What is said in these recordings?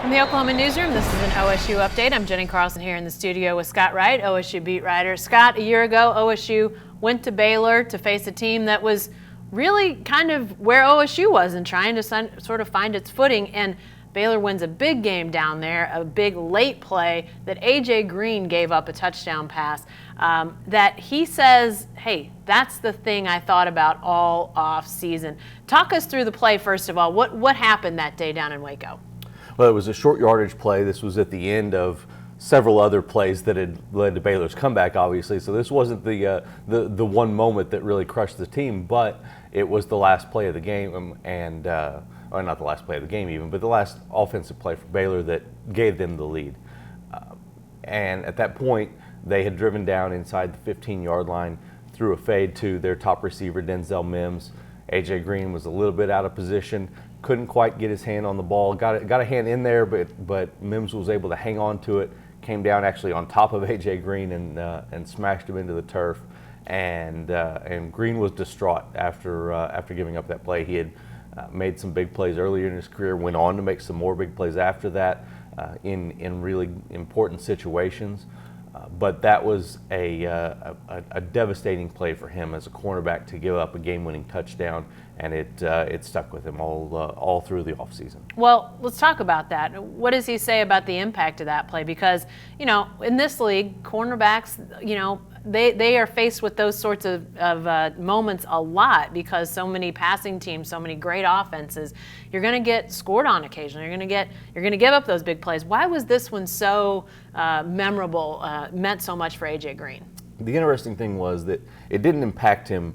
From the Oklahoma newsroom, this is an OSU update. I'm Jenny Carlson here in the studio with Scott Wright, OSU beat writer. Scott, a year ago, OSU went to Baylor to face a team that was really kind of where OSU was and trying to sort of find its footing. And Baylor wins a big game down there, a big late play that A.J. Green gave up a touchdown pass that he says, hey, that's the thing I thought about all off season. Talk us through the play, first of all. What happened that day down in Waco? Well, it was a short yardage play. This was at the end of several other plays that had led to Baylor's comeback, obviously. So this wasn't the one moment that really crushed the team, but it was the last play of the game, and or not the last play of the game even, but the last offensive play for Baylor that gave them the lead. And at that point, they had driven down inside the 15-yard line, threw a fade to their top receiver, Denzel Mims. A.J. Green was a little bit out of position, couldn't quite get his hand on the ball, got a hand in there, but Mims was able to hang on to it, came down actually on top of A.J. Green and smashed him into the turf. And Green was distraught after giving up that play. He had made some big plays earlier in his career, went on to make some more big plays after that in really important situations. But that was a devastating play for him as a cornerback to give up a game-winning touchdown, and it stuck with him all through the offseason. Well, let's talk about that. What does he say about the impact of that play? Because, in this league, cornerbacks, they are faced with those sorts of moments a lot because so many passing teams, so many great offenses, you're going to get scored on occasionally. You're going to give up those big plays. Why was this one so memorable, meant so much for A.J. Green? The interesting thing was that it didn't impact him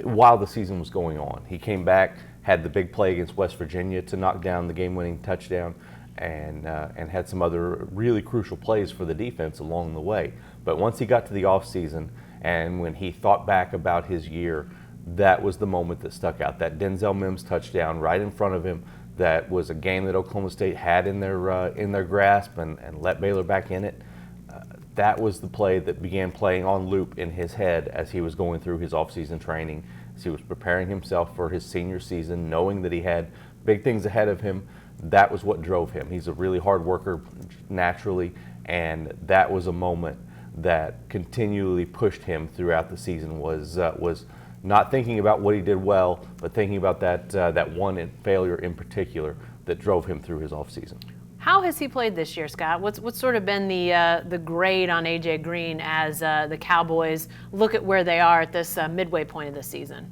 while the season was going on. He came back, had the big play against West Virginia to knock down the game-winning touchdown, and had some other really crucial plays for the defense along the way. But once he got to the offseason and when he thought back about his year, that was the moment that stuck out. That Denzel Mims touchdown right in front of him, that was a game that Oklahoma State had in their grasp and let Baylor back in it. That was the play that began playing on loop in his head as he was going through his offseason training, as he was preparing himself for his senior season, knowing that he had big things ahead of him. That was what drove him. He's a really hard worker naturally, and that was a moment that continually pushed him throughout the season, was not thinking about what he did well, but thinking about that one failure in particular that drove him through his offseason. How has he played this year, Scott? What's sort of been the grade on A.J. Green as the Cowboys look at where they are at this midway point of the season?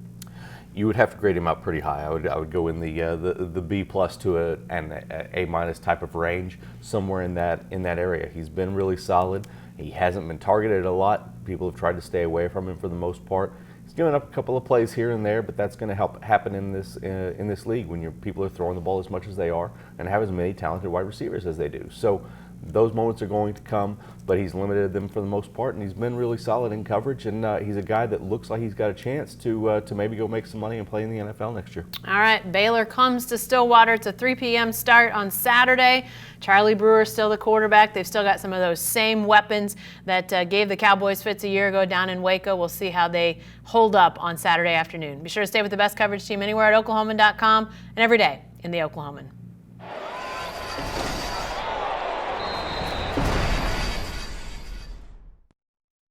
You would have to grade him out pretty high. I would go in the B plus to an A minus type of range, somewhere in that area. He's been really solid. He hasn't been targeted a lot. People have tried to stay away from him for the most part. He's given up a couple of plays here and there, but that's going to happen in this league when people are throwing the ball as much as they are and have as many talented wide receivers as they do. So those moments are going to come, but he's limited them for the most part, and he's been really solid in coverage, and he's a guy that looks like he's got a chance to maybe go make some money and play in the NFL next year. All right, Baylor comes to Stillwater. It's a 3 p.m. start on Saturday. Charlie Brewer's still the quarterback. They've still got some of those same weapons that gave the Cowboys fits a year ago down in Waco. We'll see how they hold up on Saturday afternoon. Be sure to stay with the best coverage team anywhere at oklahoman.com and every day in the Oklahoman.